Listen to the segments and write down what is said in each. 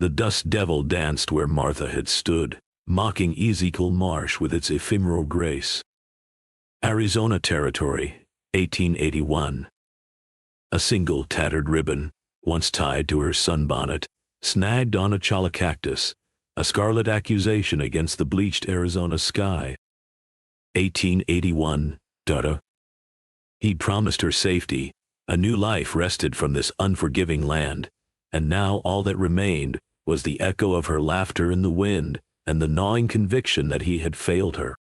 The dust devil danced where Martha had stood, mocking Ezekiel Marsh with its ephemeral grace. Arizona Territory, 1881. A single tattered ribbon, once tied to her sunbonnet, snagged on a chala cactus, a scarlet accusation against the bleached Arizona sky. 1881. He'd promised her safety, a new life wrested from this unforgiving land, and now all that remained was the echo of her laughter in the wind and the gnawing conviction that he had failed her.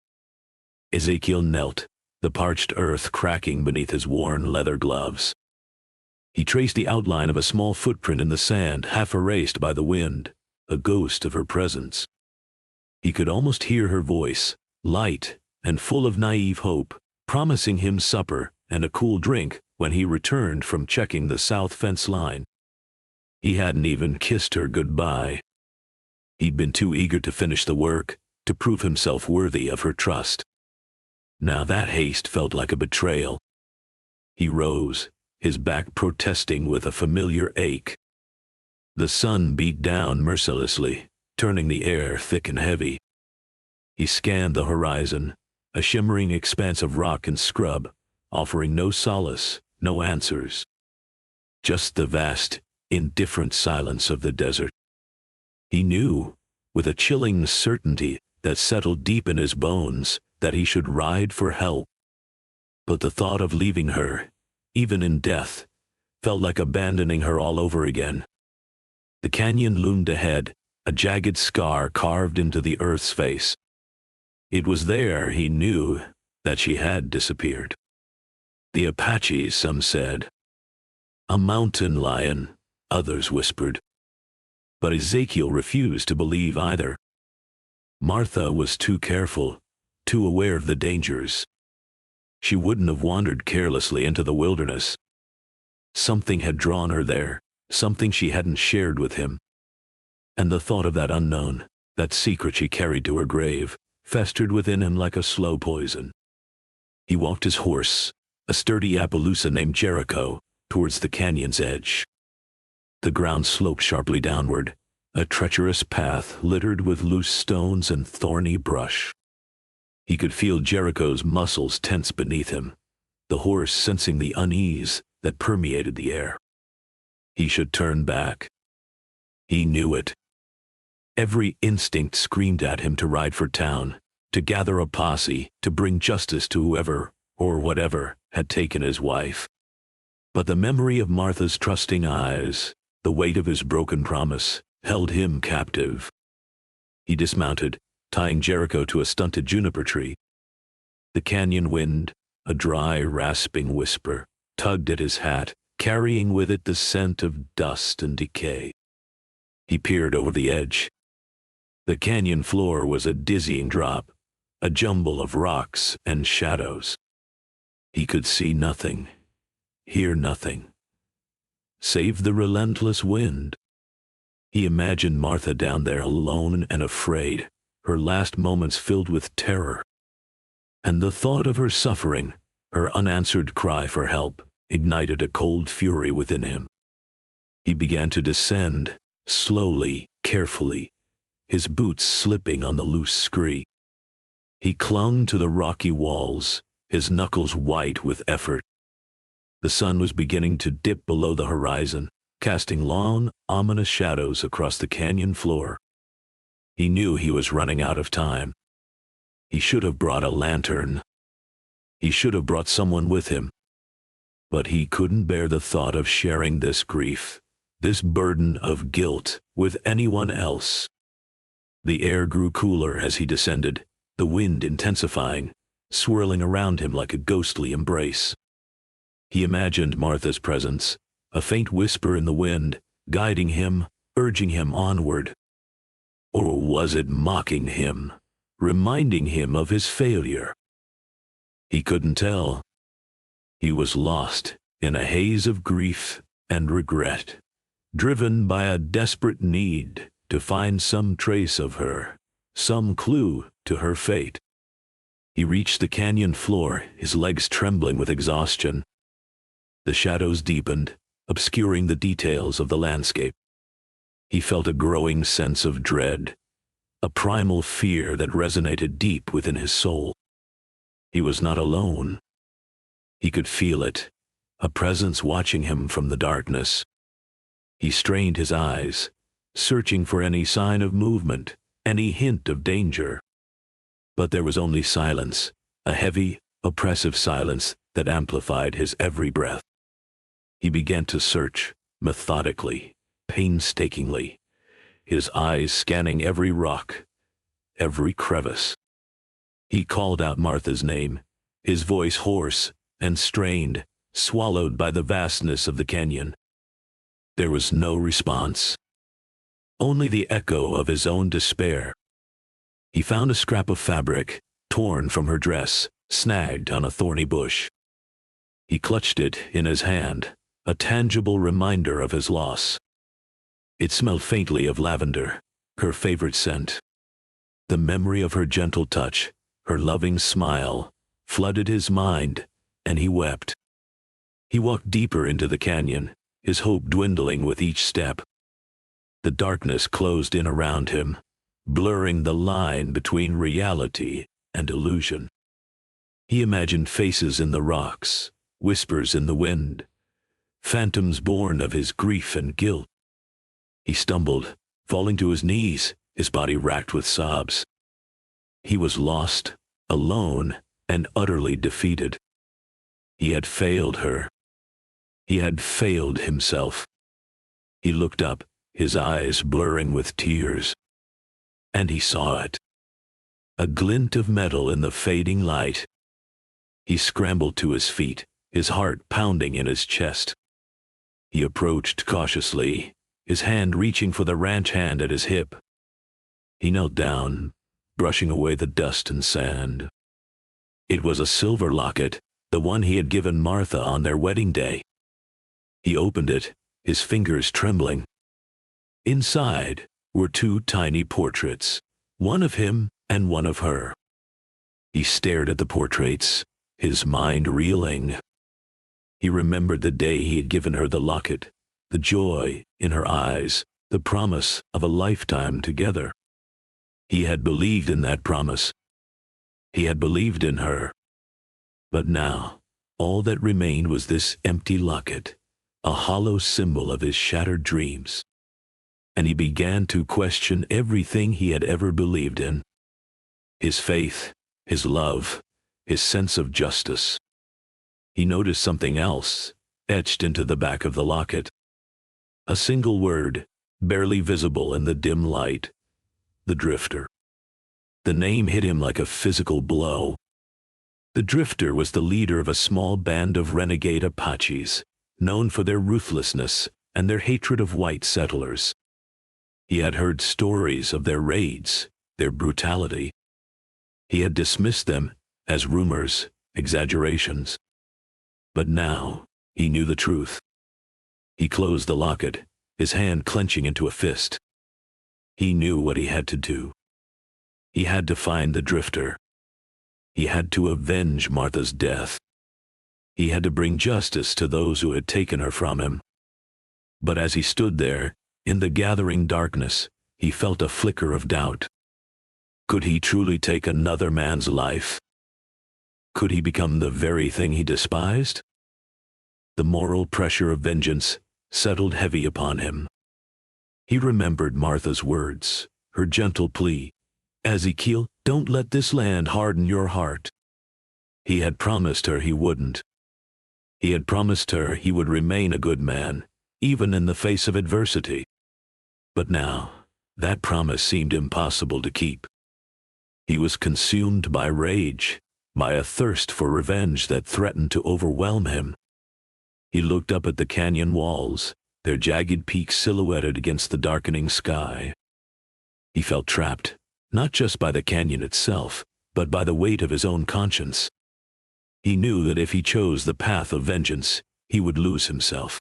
Ezekiel knelt, the parched earth cracking beneath his worn leather gloves. He traced the outline of a small footprint in the sand, half erased by the wind, a ghost of her presence. He could almost hear her voice, light and full of naive hope, promising him supper and a cool drink when he returned from checking the south fence line. He hadn't even kissed her goodbye. He'd been too eager to finish the work, to prove himself worthy of her trust. Now that haste felt like a betrayal. He rose, his back protesting with a familiar ache. The sun beat down mercilessly, turning the air thick and heavy. He scanned the horizon, a shimmering expanse of rock and scrub, offering no solace, no answers. Just the vast, indifferent silence of the desert. He knew, with a chilling certainty that settled deep in his bones, that he should ride for help. But the thought of leaving her, even in death, felt like abandoning her all over again. The canyon loomed ahead, a jagged scar carved into the earth's face. It was there, he knew, that she had disappeared. The Apaches, some said. A mountain lion, others whispered. But Ezekiel refused to believe either. Martha was too careful, too aware of the dangers. She wouldn't have wandered carelessly into the wilderness. Something had drawn her there, something she hadn't shared with him. And the thought of that unknown, that secret she carried to her grave, festered within him like a slow poison. He walked his horse, a sturdy Appaloosa named Jericho, towards the canyon's edge. The ground sloped sharply downward, a treacherous path littered with loose stones and thorny brush. He could feel Jericho's muscles tense beneath him, the horse sensing the unease that permeated the air. He should turn back. He knew it. Every instinct screamed at him to ride for town, to gather a posse, to bring justice to whoever, or whatever, had taken his wife. But the memory of Martha's trusting eyes, the weight of his broken promise, held him captive. He dismounted, tying Jericho to a stunted juniper tree. The canyon wind, a dry, rasping whisper, tugged at his hat, carrying with it the scent of dust and decay. He peered over the edge. The canyon floor was a dizzying drop, a jumble of rocks and shadows. He could see nothing, hear nothing, save the relentless wind. He imagined Martha down there alone and afraid, her last moments filled with terror. And the thought of her suffering, her unanswered cry for help, ignited a cold fury within him. He began to descend, slowly, carefully, his boots slipping on the loose scree. He clung to the rocky walls, his knuckles white with effort. The sun was beginning to dip below the horizon, casting long, ominous shadows across the canyon floor. He knew he was running out of time. He should have brought a lantern. He should have brought someone with him. But he couldn't bear the thought of sharing this grief, this burden of guilt, with anyone else. The air grew cooler as he descended, the wind intensifying, swirling around him like a ghostly embrace. He imagined Martha's presence, a faint whisper in the wind, guiding him, urging him onward. Or was it mocking him, reminding him of his failure? He couldn't tell. He was lost in a haze of grief and regret, driven by a desperate need to find some trace of her, some clue to her fate. He reached the canyon floor, his legs trembling with exhaustion. The shadows deepened, obscuring the details of the landscape. He felt a growing sense of dread, a primal fear that resonated deep within his soul. He was not alone. He could feel it, a presence watching him from the darkness. He strained his eyes, searching for any sign of movement, any hint of danger. But there was only silence, a heavy, oppressive silence that amplified his every breath. He began to search, methodically, painstakingly, his eyes scanning every rock, every crevice. He called out Martha's name, his voice hoarse and strained, swallowed by the vastness of the canyon. There was no response, only the echo of his own despair. He found a scrap of fabric, torn from her dress, snagged on a thorny bush. He clutched it in his hand, a tangible reminder of his loss. It smelled faintly of lavender, her favorite scent. The memory of her gentle touch, her loving smile, flooded his mind, and he wept. He walked deeper into the canyon, his hope dwindling with each step. The darkness closed in around him, blurring the line between reality and illusion. He imagined faces in the rocks, whispers in the wind, phantoms born of his grief and guilt. He stumbled, falling to his knees, his body racked with sobs. He was lost, alone, and utterly defeated. He had failed her. He had failed himself. He looked up, his eyes blurring with tears. And he saw it. A glint of metal in the fading light. He scrambled to his feet, his heart pounding in his chest. He approached cautiously, his hand reaching for the ranch hand at his hip. He knelt down, brushing away the dust and sand. It was a silver locket, the one he had given Martha on their wedding day. He opened it, his fingers trembling. Inside were two tiny portraits, one of him and one of her. He stared at the portraits, his mind reeling. He remembered the day he had given her the locket, the joy in her eyes, the promise of a lifetime together. He had believed in that promise. He had believed in her. But now, all that remained was this empty locket, a hollow symbol of his shattered dreams. And he began to question everything he had ever believed in. His faith, his love, his sense of justice. He noticed something else, etched into the back of the locket. A single word, barely visible in the dim light. The Drifter. The name hit him like a physical blow. The Drifter was the leader of a small band of renegade Apaches, known for their ruthlessness and their hatred of white settlers. He had heard stories of their raids, their brutality. He had dismissed them as rumors, exaggerations. But now he knew the truth. He closed the locket, his hand clenching into a fist. He knew what he had to do. He had to find the Drifter. He had to avenge Martha's death. He had to bring justice to those who had taken her from him. But as he stood there, in the gathering darkness, he felt a flicker of doubt. Could he truly take another man's life? Could he become the very thing he despised? The moral pressure of vengeance settled heavy upon him. He remembered Martha's words, her gentle plea, "Ezekiel, don't let this land harden your heart." He had promised her he wouldn't. He had promised her he would remain a good man, even in the face of adversity. But now, that promise seemed impossible to keep. He was consumed by rage, by a thirst for revenge that threatened to overwhelm him. He looked up at the canyon walls, their jagged peaks silhouetted against the darkening sky. He felt trapped, not just by the canyon itself, but by the weight of his own conscience. He knew that if he chose the path of vengeance, he would lose himself.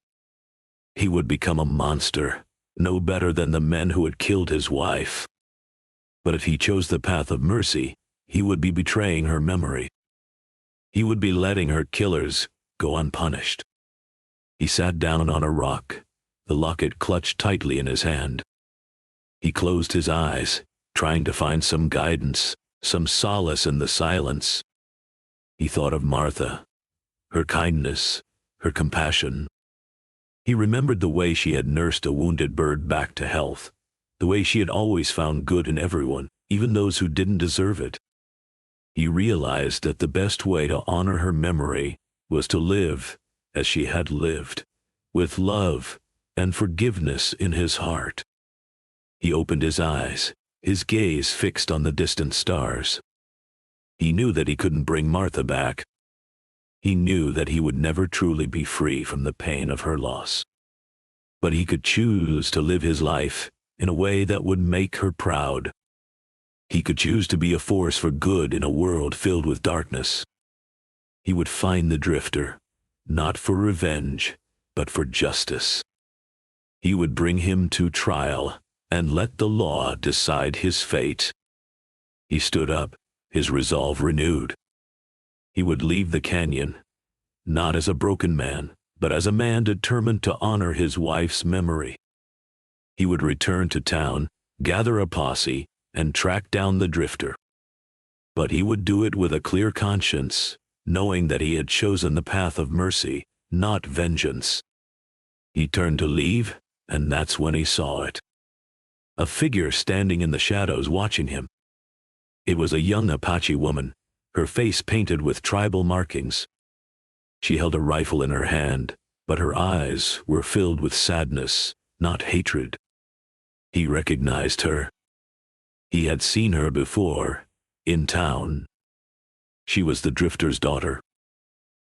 He would become a monster, no better than the men who had killed his wife. But if he chose the path of mercy, he would be betraying her memory. He would be letting her killers go unpunished. He sat down on a rock, the locket clutched tightly in his hand. He closed his eyes, trying to find some guidance, some solace in the silence. He thought of Martha, her kindness, her compassion. He remembered the way she had nursed a wounded bird back to health, the way she had always found good in everyone, even those who didn't deserve it. He realized that the best way to honor her memory was to live as she had lived, with love and forgiveness in his heart. He opened his eyes, his gaze fixed on the distant stars. He knew that he couldn't bring Martha back. He knew that he would never truly be free from the pain of her loss. But he could choose to live his life in a way that would make her proud. He could choose to be a force for good in a world filled with darkness. He would find the drifter, not for revenge, but for justice. He would bring him to trial and let the law decide his fate. He stood up, his resolve renewed. He would leave the canyon, not as a broken man, but as a man determined to honor his wife's memory. He would return to town, gather a posse, and track down the drifter. But he would do it with a clear conscience, knowing that he had chosen the path of mercy, not vengeance. He turned to leave, and that's when he saw it. A figure standing in the shadows watching him. It was a young Apache woman, her face painted with tribal markings. She held a rifle in her hand, but her eyes were filled with sadness, not hatred. He recognized her. He had seen her before, in town. She was the drifter's daughter.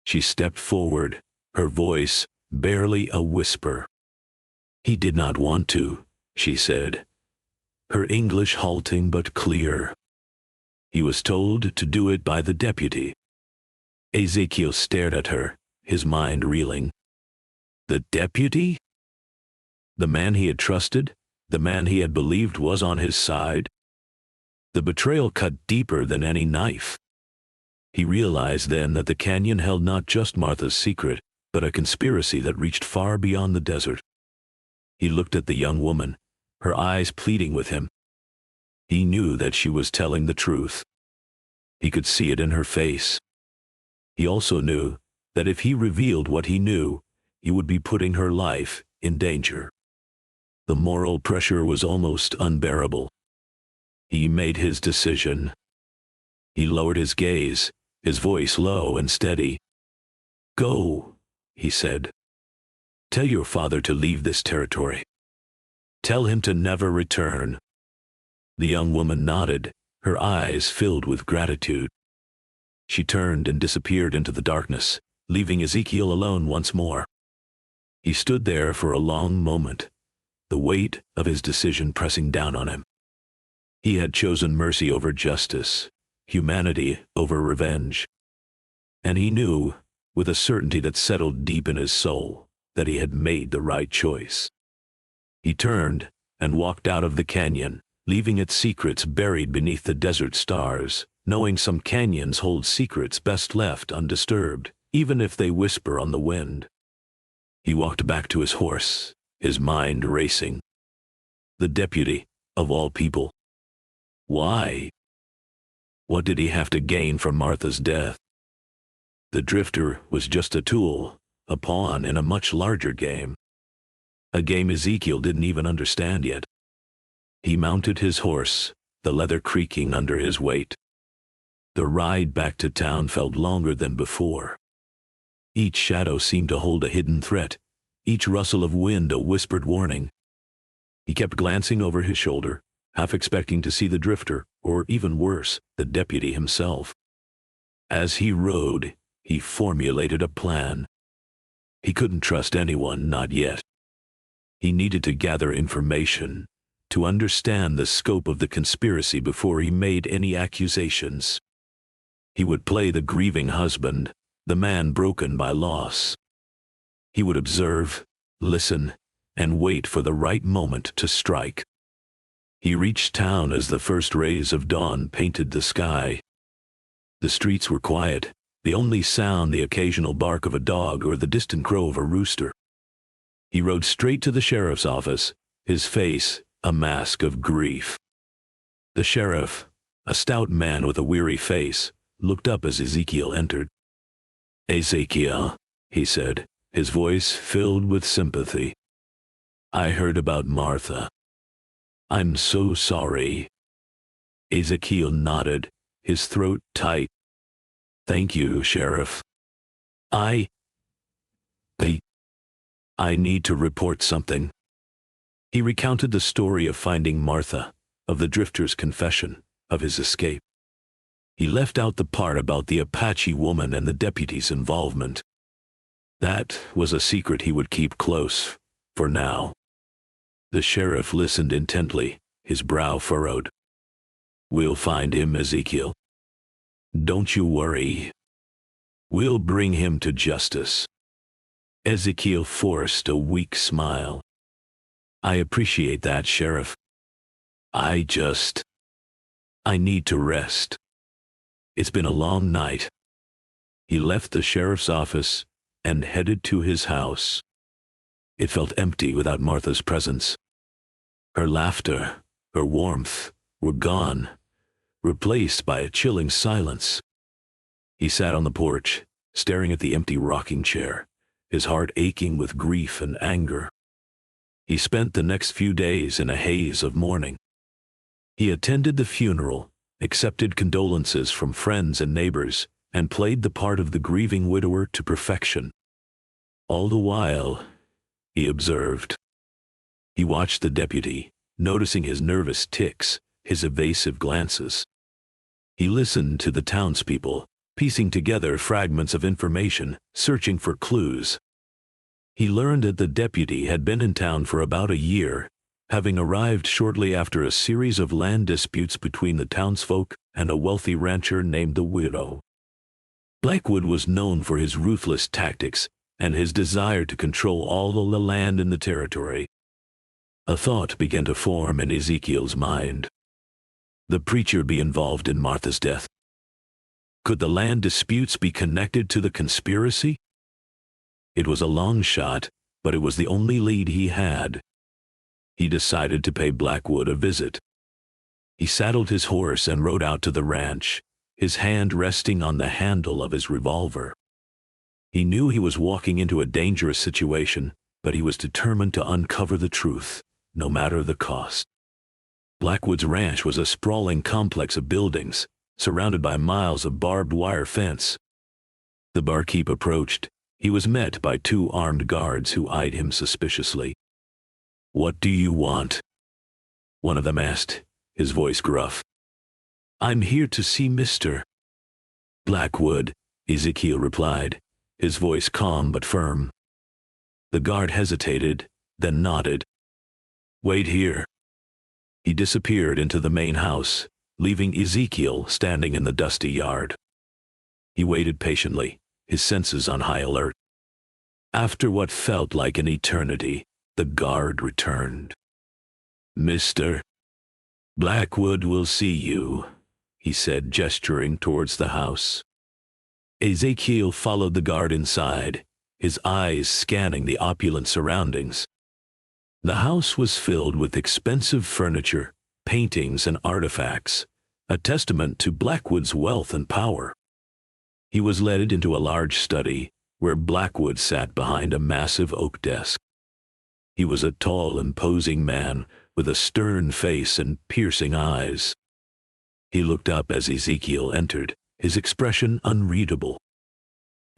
She stepped forward, her voice barely a whisper. "He did not want to," she said, her English halting but clear. "He was told to do it by the deputy." Ezekiel stared at her, his mind reeling. The deputy? The man he had trusted? The man he had believed was on his side? The betrayal cut deeper than any knife. He realized then that the canyon held not just Martha's secret, but a conspiracy that reached far beyond the desert. He looked at the young woman, her eyes pleading with him. He knew that she was telling the truth. He could see it in her face. He also knew that if he revealed what he knew, he would be putting her life in danger. The moral pressure was almost unbearable. He made his decision. He lowered his gaze, his voice low and steady. "Go," he said. "Tell your father to leave this territory. Tell him to never return." The young woman nodded, her eyes filled with gratitude. She turned and disappeared into the darkness, leaving Ezekiel alone once more. He stood there for a long moment, the weight of his decision pressing down on him. He had chosen mercy over justice, humanity over revenge. And he knew, with a certainty that settled deep in his soul, that he had made the right choice. He turned and walked out of the canyon, leaving its secrets buried beneath the desert stars, knowing some canyons hold secrets best left undisturbed, even if they whisper on the wind. He walked back to his horse, his mind racing. The deputy, of all people. Why? What did he have to gain from Martha's death? The drifter was just a tool, a pawn in a much larger game. A game Ezekiel didn't even understand yet. He mounted his horse, the leather creaking under his weight. The ride back to town felt longer than before. Each shadow seemed to hold a hidden threat, each rustle of wind a whispered warning. He kept glancing over his shoulder, half expecting to see the drifter, or even worse, the deputy himself. As he rode, he formulated a plan. He couldn't trust anyone, not yet. He needed to gather information, to understand the scope of the conspiracy before he made any accusations. He would play the grieving husband, the man broken by loss. He would observe, listen, and wait for the right moment to strike. He reached town as the first rays of dawn painted the sky. The streets were quiet, the only sound the occasional bark of a dog or the distant crow of a rooster. He rode straight to the sheriff's office, his face a mask of grief. The sheriff, a stout man with a weary face, looked up as Ezekiel entered. "Ezekiel," he said, his voice filled with sympathy. "I heard about Martha. I'm so sorry." Ezekiel nodded, his throat tight. "Thank you, Sheriff. I need to report something." He recounted the story of finding Martha, of the drifter's confession, of his escape. He left out the part about the Apache woman and the deputy's involvement. That was a secret he would keep close, for now. The sheriff listened intently, his brow furrowed. "We'll find him, Ezekiel. Don't you worry. We'll bring him to justice." Ezekiel forced a weak smile. "I appreciate that, Sheriff. I need to rest. It's been a long night." He left the sheriff's office and headed to his house. It felt empty without Martha's presence. Her laughter, her warmth, were gone, replaced by a chilling silence. He sat on the porch, staring at the empty rocking chair, his heart aching with grief and anger. He spent the next few days in a haze of mourning. He attended the funeral, accepted condolences from friends and neighbors, and played the part of the grieving widower to perfection. All the while, he observed. He watched the deputy, noticing his nervous tics, his evasive glances. He listened to the townspeople, piecing together fragments of information, searching for clues. He learned that the deputy had been in town for about a year, having arrived shortly after a series of land disputes between the townsfolk and a wealthy rancher named the Widow. Blackwood was known for his ruthless tactics and his desire to control all the land in the territory. A thought began to form in Ezekiel's mind. The preacher be involved in Martha's death? Could the land disputes be connected to the conspiracy? It was a long shot, but it was the only lead he had. He decided to pay Blackwood a visit. He saddled his horse and rode out to the ranch, his hand resting on the handle of his revolver. He knew he was walking into a dangerous situation, but he was determined to uncover the truth, no matter the cost. Blackwood's ranch was a sprawling complex of buildings, surrounded by miles of barbed wire fence. The barkeep approached. He was met by 2 armed guards who eyed him suspiciously. "What do you want?" one of them asked, his voice gruff. "I'm here to see Mr. Blackwood," Ezekiel replied, his voice calm but firm. The guard hesitated, then nodded. "Wait here." He disappeared into the main house, leaving Ezekiel standing in the dusty yard. He waited patiently, his senses on high alert. After what felt like an eternity, the guard returned. "Mr. Blackwood will see you," he said, gesturing towards the house. Ezekiel followed the guard inside, his eyes scanning the opulent surroundings. The house was filled with expensive furniture, paintings, and artifacts, a testament to Blackwood's wealth and power. He was led into a large study, where Blackwood sat behind a massive oak desk. He was a tall, imposing man with a stern face and piercing eyes. He looked up as Ezekiel entered, his expression unreadable.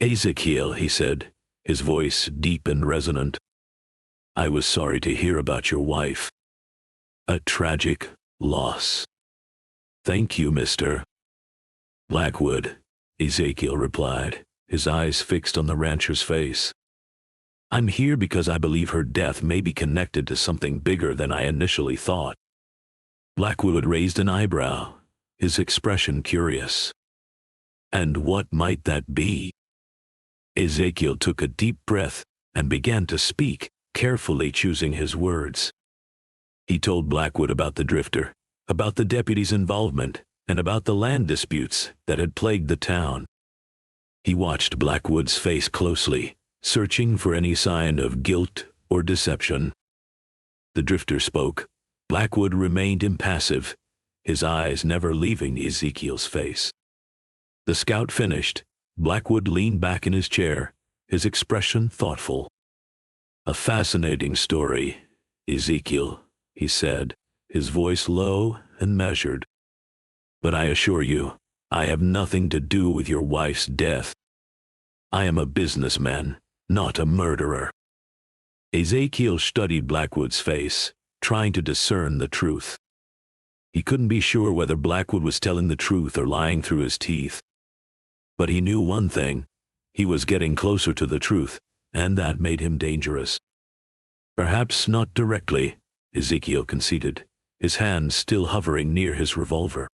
"Ezekiel," he said, his voice deep and resonant. "I was sorry to hear about your wife. A tragic loss." "Thank you, Mr. Blackwood," Ezekiel replied, his eyes fixed on the rancher's face. "I'm here because I believe her death may be connected to something bigger than I initially thought." Blackwood raised an eyebrow, his expression curious. "And what might that be?" Ezekiel took a deep breath and began to speak, carefully choosing his words. He told Blackwood about the drifter, about the deputy's involvement, and about the land disputes that had plagued the town. He watched Blackwood's face closely, searching for any sign of guilt or deception. The drifter spoke, Blackwood remained impassive, his eyes never leaving Ezekiel's face. The scout finished. Blackwood leaned back in his chair, his expression thoughtful. "A fascinating story, Ezekiel," he said, his voice low and measured. "But I assure you, I have nothing to do with your wife's death. I am a businessman, not a murderer." Ezekiel studied Blackwood's face, trying to discern the truth. He couldn't be sure whether Blackwood was telling the truth or lying through his teeth. But he knew one thing: he was getting closer to the truth, and that made him dangerous. "Perhaps not directly," Ezekiel conceded, his hand still hovering near his revolver.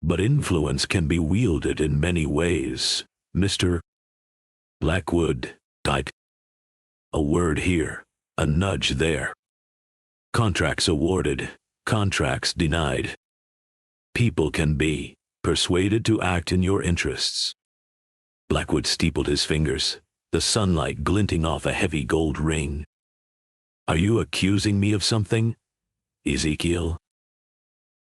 "But influence can be wielded in many ways, Mr. Blackwood died. A word here, a nudge there. Contracts awarded, contracts denied. People can be persuaded to act in your interests." Blackwood steepled his fingers, the sunlight glinting off a heavy gold ring. "Are you accusing me of something, Ezekiel?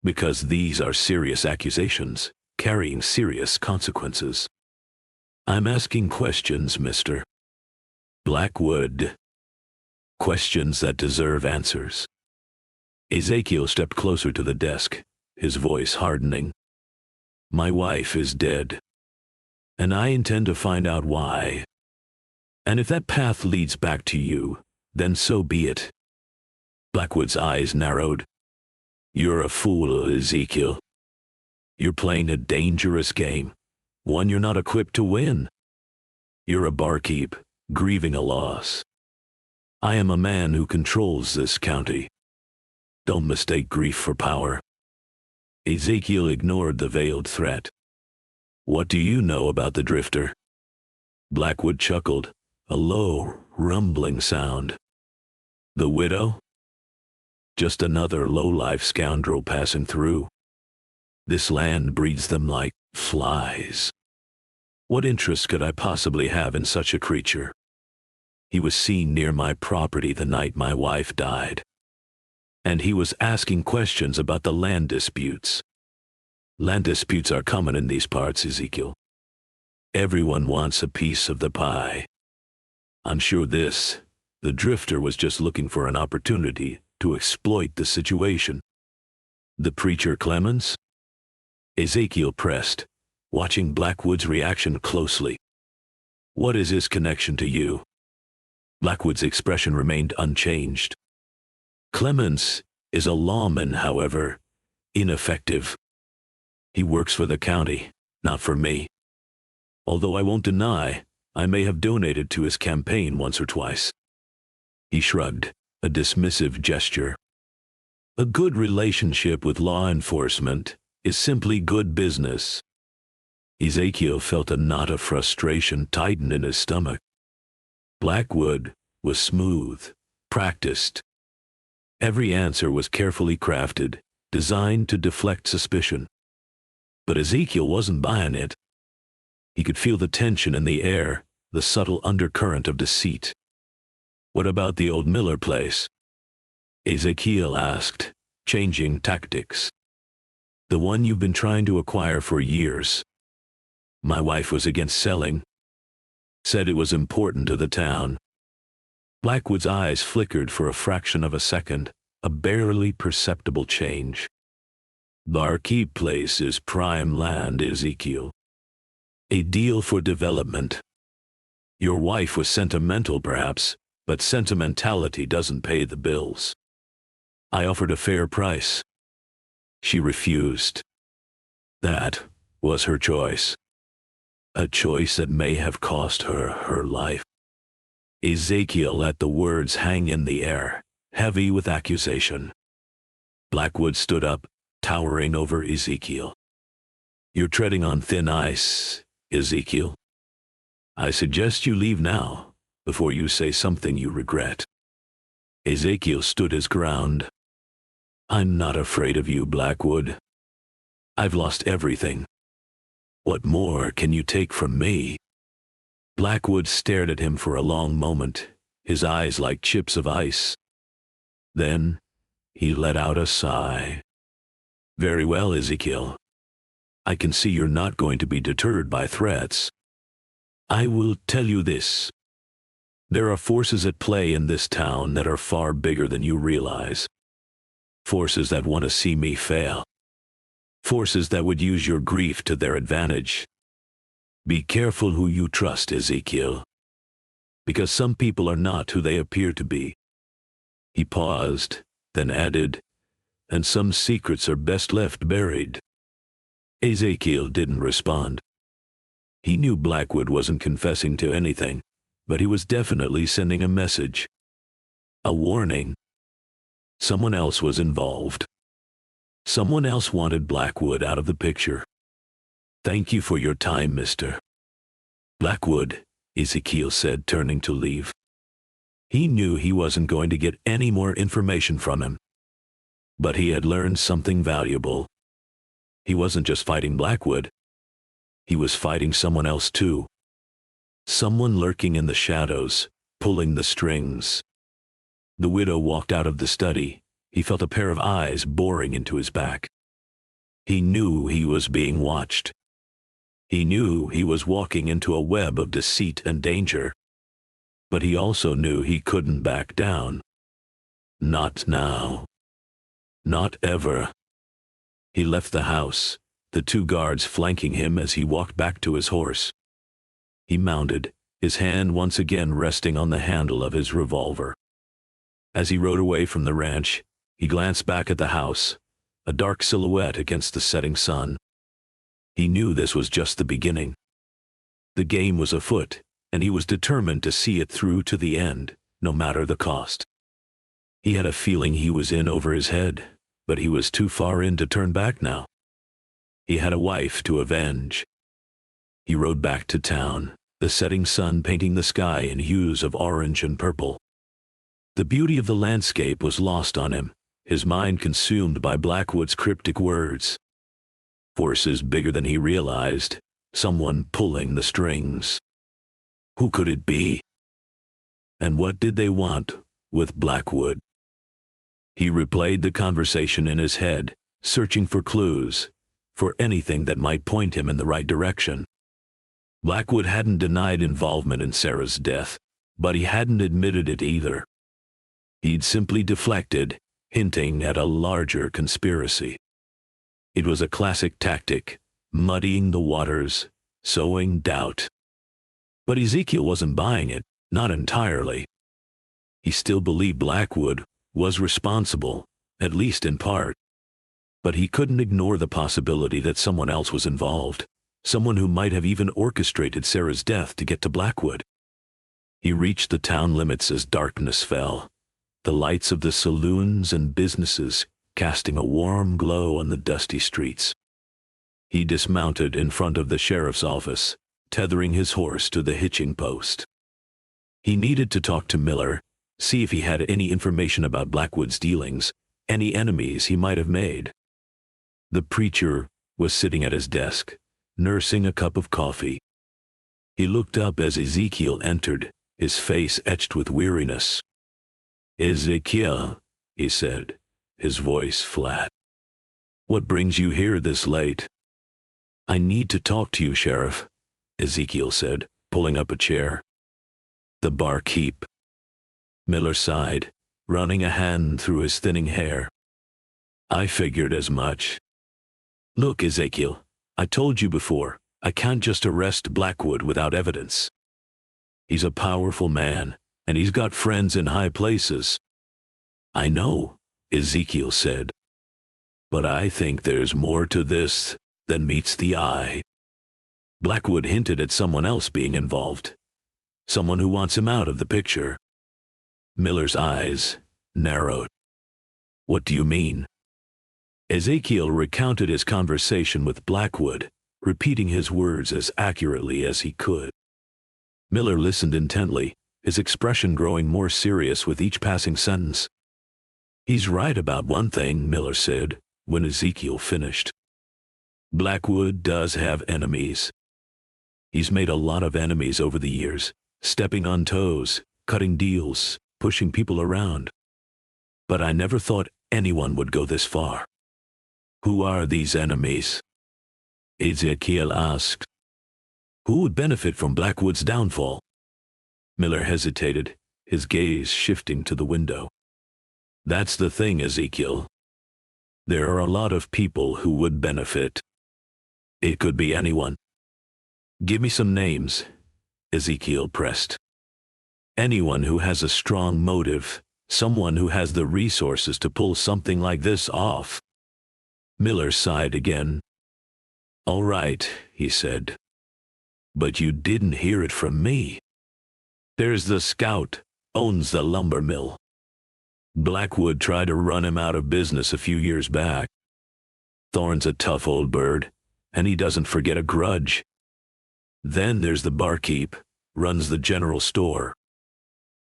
Because these are serious accusations, carrying serious consequences. I'm asking questions, Mr. Blackwood. Questions that deserve answers." Ezekiel stepped closer to the desk, his voice hardening. "My wife is dead, and I intend to find out why. And if that path leads back to you, then so be it." Blackwood's eyes narrowed. "You're a fool, Ezekiel. You're playing a dangerous game, one you're not equipped to win. You're a barkeep, grieving a loss. I am a man who controls this county. Don't mistake grief for power." Ezekiel ignored the veiled threat. "What do you know about the drifter?" Blackwood chuckled, a low, rumbling sound. "The widow? Just another low-life scoundrel passing through. This land breeds them like flies. What interest could I possibly have in such a creature? He was seen near my property the night my wife died. And he was asking questions about the land disputes. Land disputes are common in these parts, Ezekiel. Everyone wants a piece of the pie. I'm sure the drifter was just looking for an opportunity to exploit the situation." "The preacher Clemens?" Ezekiel pressed, watching Blackwood's reaction closely. "What is his connection to you?" Blackwood's expression remained unchanged. "Clemens is a lawman, however, ineffective. He works for the county, not for me. Although I won't deny, I may have donated to his campaign once or twice." He shrugged, a dismissive gesture. "A good relationship with law enforcement is simply good business." Ezekiel felt a knot of frustration tighten in his stomach. Blackwood was smooth, practiced. Every answer was carefully crafted, designed to deflect suspicion. But Ezekiel wasn't buying it. He could feel the tension in the air, the subtle undercurrent of deceit. "What about the old Miller place?" Ezekiel asked, changing tactics. "The one you've been trying to acquire for years. My wife was against selling. Said it was important to the town." Blackwood's eyes flickered for a fraction of a second, a barely perceptible change. "Barkeep Place is prime land, Ezekiel. A deal for development. Your wife was sentimental, perhaps, but sentimentality doesn't pay the bills. I offered a fair price. She refused. That was her choice. A choice that may have cost her her life." Ezekiel let the words hang in the air, heavy with accusation. Blackwood stood up, towering over Ezekiel. "You're treading on thin ice, Ezekiel. I suggest you leave now, before you say something you regret." Ezekiel stood his ground. "I'm not afraid of you, Blackwood. I've lost everything. What more can you take from me?" Blackwood stared at him for a long moment, his eyes like chips of ice. Then He let out a sigh. Very well, Ezekiel. I can see you're not going to be deterred by threats. I will tell you this. There are forces at play in this town that are far bigger than you realize. Forces that want to see me fail. Forces that would use your grief to their advantage. Be careful who you trust, Ezekiel. Because some people are not who they appear to be. He paused, then added, and some secrets are best left buried. Ezekiel didn't respond. He knew Blackwood wasn't confessing to anything, but he was definitely sending a message. A warning. Someone else was involved. Someone else wanted Blackwood out of the picture. Thank you for your time, Mr. Blackwood, Ezekiel said, turning to leave. He knew he wasn't going to get any more information from him. But he had learned something valuable. He wasn't just fighting Blackwood. He was fighting someone else too. Someone lurking in the shadows, pulling the strings. The widow walked out of the study. He felt a pair of eyes boring into his back. He knew he was being watched. He knew he was walking into a web of deceit and danger. But he also knew he couldn't back down. Not now. Not ever. He left the house, the two guards flanking him as he walked back to his horse. He mounted, his hand once again resting on the handle of his revolver. As he rode away from the ranch, he glanced back at the house, a dark silhouette against the setting sun. He knew this was just the beginning. The game was afoot, and he was determined to see it through to the end, no matter the cost. He had a feeling he was in over his head, but he was too far in to turn back now. He had a wife to avenge. He rode back to town, the setting sun painting the sky in hues of orange and purple. The beauty of the landscape was lost on him, his mind consumed by Blackwood's cryptic words. Forces bigger than he realized, someone pulling the strings. Who could it be? And what did they want with Blackwood? He replayed the conversation in his head, searching for clues, for anything that might point him in the right direction. Blackwood hadn't denied involvement in Sarah's death, but he hadn't admitted it either. He'd simply deflected, hinting at a larger conspiracy. It was a classic tactic, muddying the waters, sowing doubt. But Ezekiel wasn't buying it, not entirely. He still believed Blackwood was responsible, at least in part. But he couldn't ignore the possibility that someone else was involved, someone who might have even orchestrated Sarah's death to get to Blackwood. He reached the town limits as darkness fell, the lights of the saloons and businesses casting a warm glow on the dusty streets. He dismounted in front of the sheriff's office, tethering his horse to the hitching post. He needed to talk to Miller, see if he had any information about Blackwood's dealings, any enemies he might have made. The preacher was sitting at his desk, nursing a cup of coffee. He looked up as Ezekiel entered, his face etched with weariness. "Ezekiel," he said, his voice flat. "What brings you here this late?" "I need to talk to you, Sheriff," Ezekiel said, pulling up a chair. "The barkeep." Miller sighed, running a hand through his thinning hair. "I figured as much. Look, Ezekiel, I told you before, I can't just arrest Blackwood without evidence. He's a powerful man, and he's got friends in high places." "I know," Ezekiel said. "But I think there's more to this than meets the eye." Blackwood hinted at someone else being involved, someone who wants him out of the picture. Miller's eyes narrowed. "What do you mean?" Ezekiel recounted his conversation with Blackwood, repeating his words as accurately as he could. Miller listened intently, his expression growing more serious with each passing sentence. "He's right about one thing," Miller said, when Ezekiel finished. "Blackwood does have enemies. He's made a lot of enemies over the years, stepping on toes, cutting deals, pushing people around. But I never thought anyone would go this far. Who are these enemies? Ezekiel asked. Who would benefit from Blackwood's downfall? Miller hesitated, his gaze shifting to the window. That's the thing, Ezekiel. There are a lot of people who would benefit. It could be anyone. Give me some names, Ezekiel pressed. Anyone who has a strong motive, someone who has the resources to pull something like this off. Miller sighed again. All right, he said. But you didn't hear it from me. There's the scout, owns the lumber mill. Blackwood tried to run him out of business a few years back. Thorn's a tough old bird, and he doesn't forget a grudge. Then there's the barkeep, runs the general store.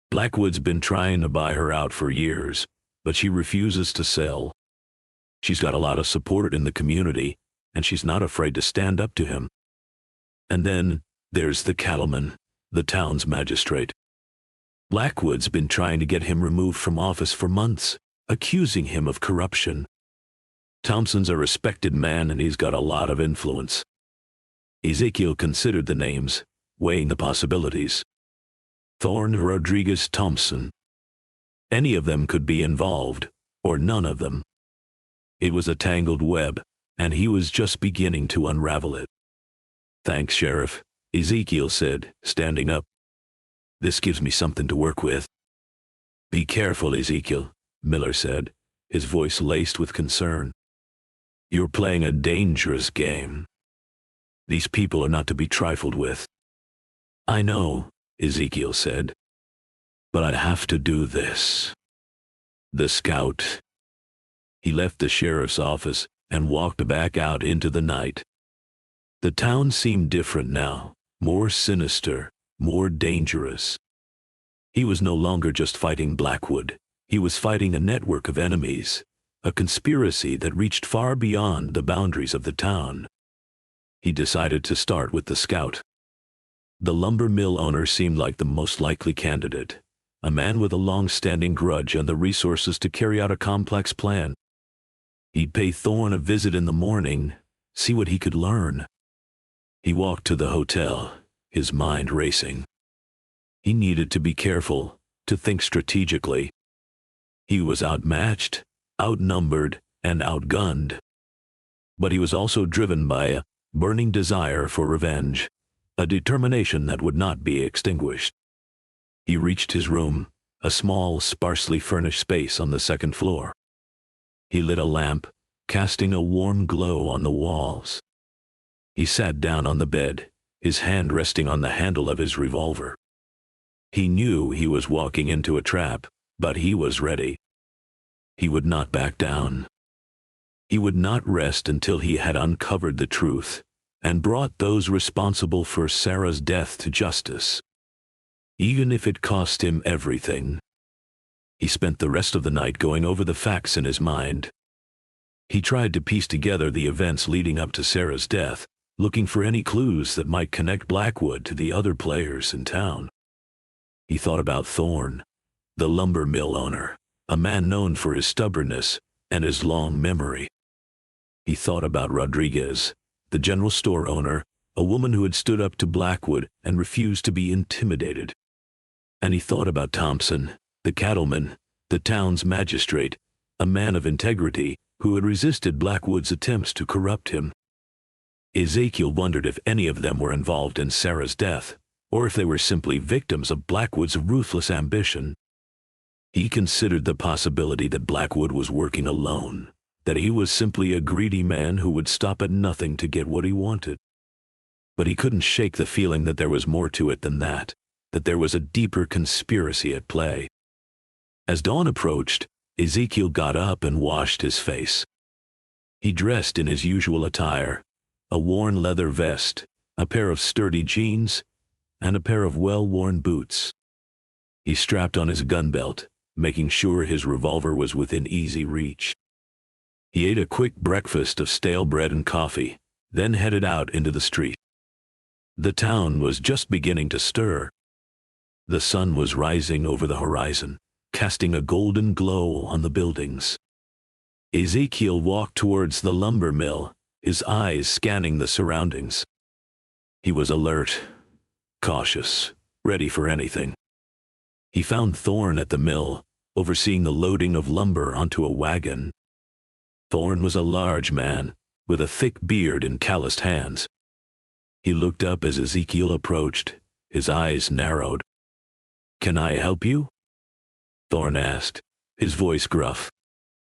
Blackwood's been trying to buy her out for years, but she refuses to sell. She's got a lot of support in the community, and she's not afraid to stand up to him. And then there's the cattleman, the town's magistrate. Blackwood's been trying to get him removed from office for months, accusing him of corruption. Thompson's a respected man and he's got a lot of influence. Ezekiel considered the names, weighing the possibilities. Thorn, Rodriguez, Thompson. Any of them could be involved, or none of them. It was a tangled web, and he was just beginning to unravel it. Thanks, Sheriff, Ezekiel said, standing up. This gives me something to work with. Be careful, Ezekiel, Miller said, his voice laced with concern. You're playing a dangerous game. These people are not to be trifled with. I know, Ezekiel said. But I have to do this. The scout. He left the sheriff's office and walked back out into the night. The town seemed different now, more sinister, more dangerous. He was no longer just fighting Blackwood. He was fighting a network of enemies, a conspiracy that reached far beyond the boundaries of the town. He decided to start with the scout. The lumber mill owner seemed like the most likely candidate, a man with a long-standing grudge and the resources to carry out a complex plan. He'd pay Thorn a visit in the morning, see what he could learn. He walked to the hotel, his mind racing. He needed to be careful, to think strategically. He was outmatched, outnumbered, and outgunned. But he was also driven by a burning desire for revenge, a determination that would not be extinguished. He reached his room, a small, sparsely furnished space on the second floor. He lit a lamp, casting a warm glow on the walls. He sat down on the bed, his hand resting on the handle of his revolver. He knew he was walking into a trap, but he was ready. He would not back down. He would not rest until he had uncovered the truth and brought those responsible for Sarah's death to justice, even if it cost him everything. He spent the rest of the night going over the facts in his mind. He tried to piece together the events leading up to Sarah's death, looking for any clues that might connect Blackwood to the other players in town. He thought about Thorn, the lumber mill owner, a man known for his stubbornness and his long memory. He thought about Rodriguez, the general store owner, a woman who had stood up to Blackwood and refused to be intimidated. And he thought about Thompson, the cattleman, the town's magistrate, a man of integrity who had resisted Blackwood's attempts to corrupt him. Ezekiel wondered if any of them were involved in Sarah's death, or if they were simply victims of Blackwood's ruthless ambition. He considered the possibility that Blackwood was working alone, that he was simply a greedy man who would stop at nothing to get what he wanted. But he couldn't shake the feeling that there was more to it than that there was a deeper conspiracy at play. As dawn approached, Ezekiel got up and washed his face. He dressed in his usual attire, a worn leather vest, a pair of sturdy jeans, and a pair of well-worn boots. He strapped on his gun belt, making sure his revolver was within easy reach. He ate a quick breakfast of stale bread and coffee, then headed out into the street. The town was just beginning to stir. The sun was rising over the horizon, casting a golden glow on the buildings. Ezekiel walked towards the lumber mill, his eyes scanning the surroundings. He was alert, cautious, ready for anything. He found Thorn at the mill, overseeing the loading of lumber onto a wagon. Thorn was a large man, with a thick beard and calloused hands. He looked up as Ezekiel approached, his eyes narrowed. "Can I help you?" Thorn asked, his voice gruff.